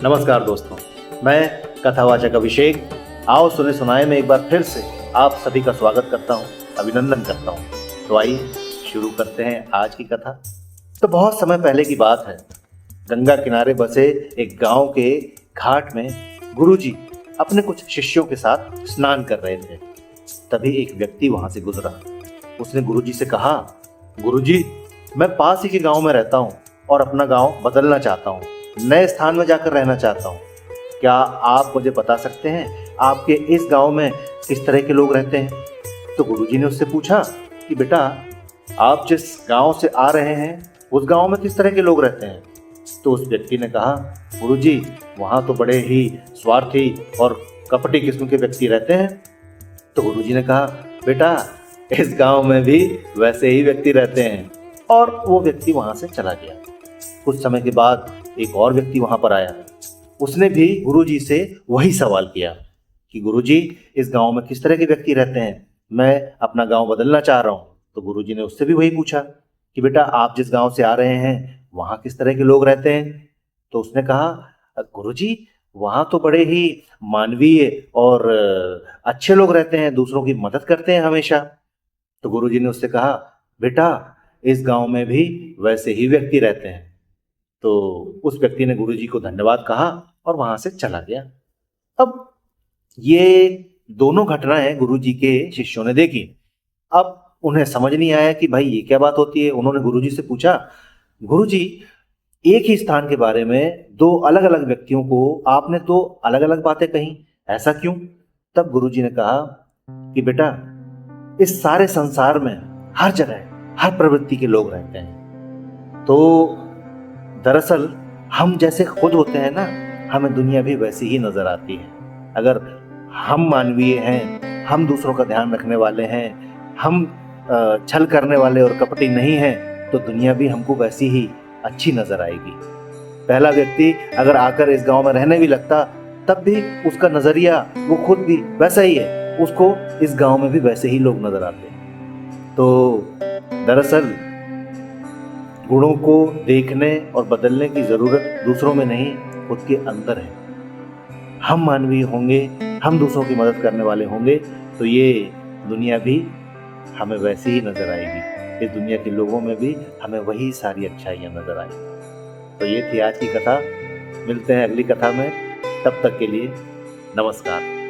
नमस्कार दोस्तों, मैं कथावाचक अभिषेक। आओ सुने सुनाए में एक बार फिर से आप सभी का स्वागत करता हूँ, अभिनंदन करता हूँ। तो आइए शुरू करते हैं आज की कथा। तो बहुत समय पहले की बात है। गंगा किनारे बसे एक गांव के घाट में गुरुजी अपने कुछ शिष्यों के साथ स्नान कर रहे थे। तभी एक व्यक्ति वहां से गुजरा। उसने गुरुजी से कहा, गुरुजी, मैं पास ही के गांव में रहता हूँ और अपना गांव बदलना चाहता हूँ, नए स्थान में जाकर रहना चाहता हूँ। क्या आप मुझे बता सकते हैं आपके इस गांव में किस तरह के लोग रहते हैं? तो गुरुजी ने उससे पूछा कि बेटा, आप जिस गांव से आ रहे हैं उस गांव में किस तरह के लोग रहते हैं? तो उस व्यक्ति ने कहा, गुरुजी, वहां तो बड़े ही स्वार्थी और कपटी किस्म के व्यक्ति रहते हैं। तो गुरुजी ने कहा, बेटा, इस गांव में भी वैसे ही व्यक्ति रहते हैं। और वो व्यक्ति वहां से चला गया। कुछ समय के बाद एक और व्यक्ति वहां पर आया। उसने भी गुरुजी से वही सवाल किया कि गुरुजी, इस गांव में किस तरह के व्यक्ति रहते हैं? मैं अपना गांव बदलना चाह रहा हूं। तो गुरुजी ने उससे भी वही पूछा कि बेटा, आप जिस गांव से आ रहे हैं वहां किस तरह के लोग रहते हैं? तो उसने कहा, गुरुजी, वहां तो बड़े ही मानवीय और अच्छे लोग रहते हैं, दूसरों की मदद करते हैं हमेशा। तो गुरुजी ने उससे कहा, बेटा, इस गांव में भी वैसे ही व्यक्ति रहते हैं। तो उस व्यक्ति ने गुरुजी को धन्यवाद कहा और वहां से चला गया। अब ये दोनों घटनाएं गुरुजी के शिष्यों ने देखी। अब उन्हें समझ नहीं आया कि भाई ये क्या बात होती है। उन्होंने गुरुजी से पूछा, गुरुजी, एक ही स्थान के बारे में दो अलग अलग व्यक्तियों को आपने तो अलग अलग बातें कही, ऐसा क्यों? तब गुरुजी ने कहा कि बेटा, इस सारे संसार में हर जगह हर प्रवृत्ति के लोग रहते हैं। तो दरअसल हम जैसे खुद होते हैं ना, हमें दुनिया भी वैसी ही नजर आती है। अगर हम मानवीय हैं, हम दूसरों का ध्यान रखने वाले हैं, हम छल करने वाले और कपटी नहीं हैं, तो दुनिया भी हमको वैसी ही अच्छी नजर आएगी। पहला व्यक्ति अगर आकर इस गांव में रहने भी लगता, तब भी उसका नजरिया, वो खुद भी वैसा ही है, उसको इस गांव में भी वैसे ही लोग नजर आते हैं। तो दरअसल गुणों को देखने और बदलने की जरूरत दूसरों में नहीं, खुद के अंदर है। हम मानवीय होंगे, हम दूसरों की मदद करने वाले होंगे, तो ये दुनिया भी हमें वैसी ही नजर आएगी। इस दुनिया के लोगों में भी हमें वही सारी अच्छाइयाँ नजर आएंगी। तो ये थी आज की कथा। मिलते हैं अगली कथा में। तब तक के लिए नमस्कार।